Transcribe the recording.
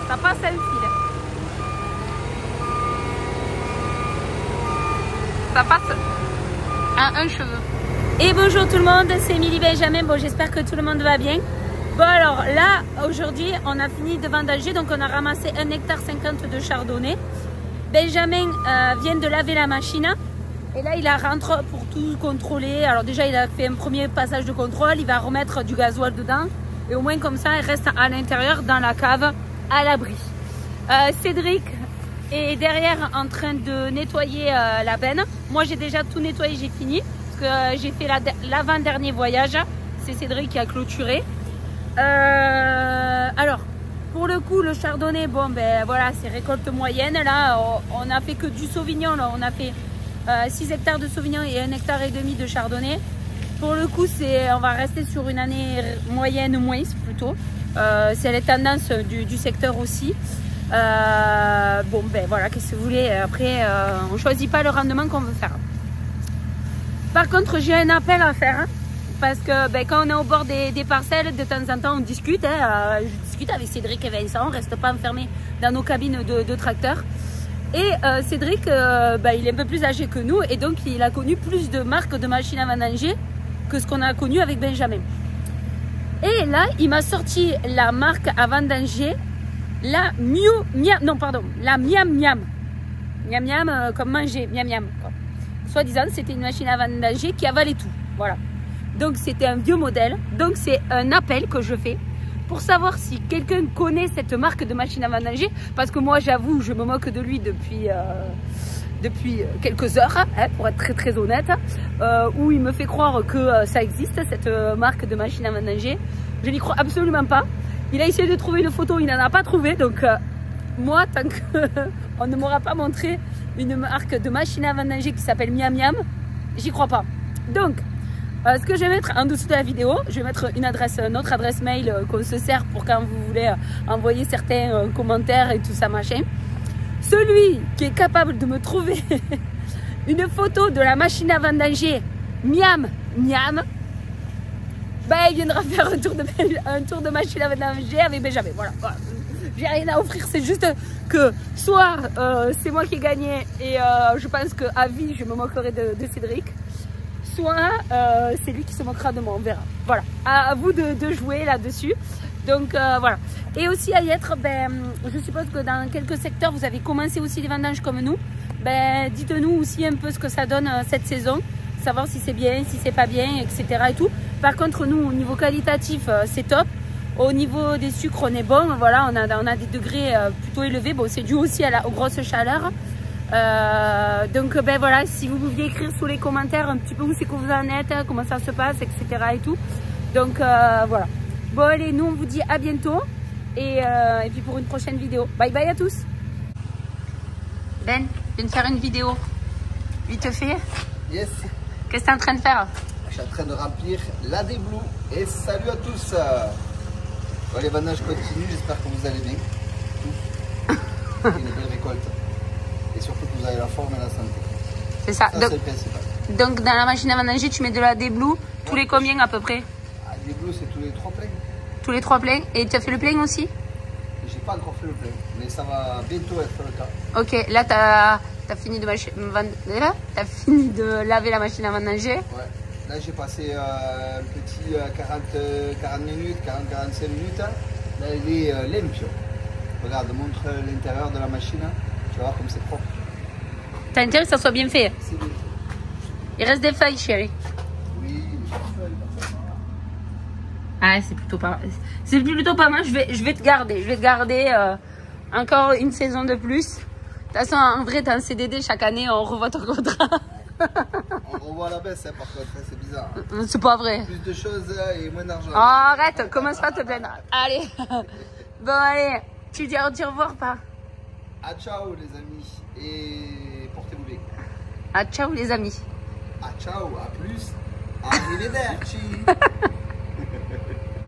ça passe un fil. Ça passe à un cheveu. Et bonjour tout le monde, c'est Émilie Benjamin. Bon, j'espère que tout le monde va bien. Bon alors là, aujourd'hui, on a fini de vendanger, donc on a ramassé 1,50 hectare de chardonnay. Benjamin vient de laver la machine. Et là, il rentre pour tout contrôler. Alors déjà, il a fait un premier passage de contrôle. Il va remettre du gasoil dedans. Et au moins comme ça, il reste à l'intérieur, dans la cave, à l'abri. Cédric est derrière en train de nettoyer la benne. Moi, j'ai déjà tout nettoyé, j'ai fini. Parce que j'ai fait l'avant-dernier voyage. C'est Cédric qui a clôturé. Alors, pour le coup, le chardonnay, bon, ben voilà, c'est récolte moyenne. Là, on n'a fait que du sauvignon. Là, on a fait 6 hectares de sauvignon et 1,5 hectare de chardonnay. Pour le coup, on va rester sur une année moyenne moins plutôt. C'est les tendances du secteur aussi. Bon, ben voilà, qu'est-ce que vous voulez. Après, on ne choisit pas le rendement qu'on veut faire. Par contre, j'ai un appel à faire. Hein, parce que ben, quand on est au bord des parcelles, de temps en temps, on discute. Hein, je discute avec Cédric et Vincent. On ne reste pas enfermés dans nos cabines de tracteurs. Et Cédric, bah, il est un peu plus âgé que nous et donc il a connu plus de marques de machines à vendanger que ce qu'on a connu avec Benjamin. Et là, il m'a sorti la marque à vendanger, la la Miam Miam. Miam Miam comme manger, Miam Miam. Soi-disant, c'était une machine à vendanger qui avalait tout. Voilà. Donc c'était un vieux modèle. Donc c'est un appel que je fais pour savoir si quelqu'un connaît cette marque de machine à vendanger, parce que moi j'avoue je me moque de lui depuis quelques heures, hein, pour être très très honnête, où il me fait croire que ça existe, cette marque de machine à vendanger. Je n'y crois absolument pas. Il a essayé de trouver une photo, il n'en a pas trouvé, donc moi tant qu'on ne m'aura pas montré une marque de machine à vendanger qui s'appelle Miam Miam, j'y crois pas. Donc ce que je vais mettre en dessous de la vidéo, je vais mettre notre adresse mail qu'on se sert pour quand vous voulez envoyer certains commentaires et tout ça machin. Celui qui est capable de me trouver une photo de la machine à vendanger Miam Miam, ben, il viendra faire un tour de machine à vendanger avec Benjamin. Voilà. J'ai rien à offrir, c'est juste que soit c'est moi qui ai gagné et je pense qu'à vie je me moquerai de Cédric. Soit c'est lui qui se moquera de moi, on verra. Voilà, à vous de jouer là-dessus. Donc voilà. Et aussi à y être, ben, je suppose que dans quelques secteurs, vous avez commencé aussi les vendanges comme nous. Ben, dites-nous aussi un peu ce que ça donne cette saison. Savoir si c'est bien, si c'est pas bien, etc. Et tout. Par contre, nous, au niveau qualitatif, c'est top. Au niveau des sucres, on est bon. Voilà, on a des degrés plutôt élevés. Bon, c'est dû aussi aux grosses chaleurs. Donc ben voilà, si vous pouviez écrire sous les commentaires un petit peu où c'est que vous en êtes, comment ça se passe, etc. et tout. Donc voilà. Bon allez, nous on vous dit à bientôt et puis pour une prochaine vidéo. Bye bye à tous. Ben, viens de faire une vidéo. Vite fait. Yes. Qu'est-ce que tu es en train de faire? Je suis en train de remplir la déblou et salut à tous. Bon, les vendages continuent, j'espère que vous allez bien. Une belle récolte. Et surtout que vous avez la forme et la santé. C'est ça. Ça c'est le principal. Donc dans la machine à vendanger, tu mets de la déblou tous les combien à peu près? Ah, la déblou c'est tous les 3 pleins. Tous les 3 pleins. Et tu as fait le plein aussi? J'ai pas encore fait le plein, mais ça va bientôt être le cas. Ok, là tu as fini de laver la machine à vendanger. Ouais. Là j'ai passé un petit 40 minutes, 40-45 minutes. Là il est limpio. Regarde, montre l'intérieur de la machine. Tu vas voir comme c'est propre. T'as intérêt que ça soit bien fait. C'est bien fait. Il reste des feuilles, chérie. Oui, des feuilles. Ah, c'est plutôt pas mal. Je vais te garder. Je vais te garder encore une saison de plus. De toute façon, en vrai, t'es un CDD. Chaque année, on revoit ton contrat. On revoit la baisse, hein, par contre. C'est bizarre. Hein. C'est pas vrai. Plus de choses et moins d'argent. Oh, arrête. Commence pas à te plaindre. Allez. Bon, allez. Tu dis au revoir, pas? Ah, ciao les amis et portez-vous bien. Ah, ciao les amis. Ah, ciao, à plus. Arrivederci.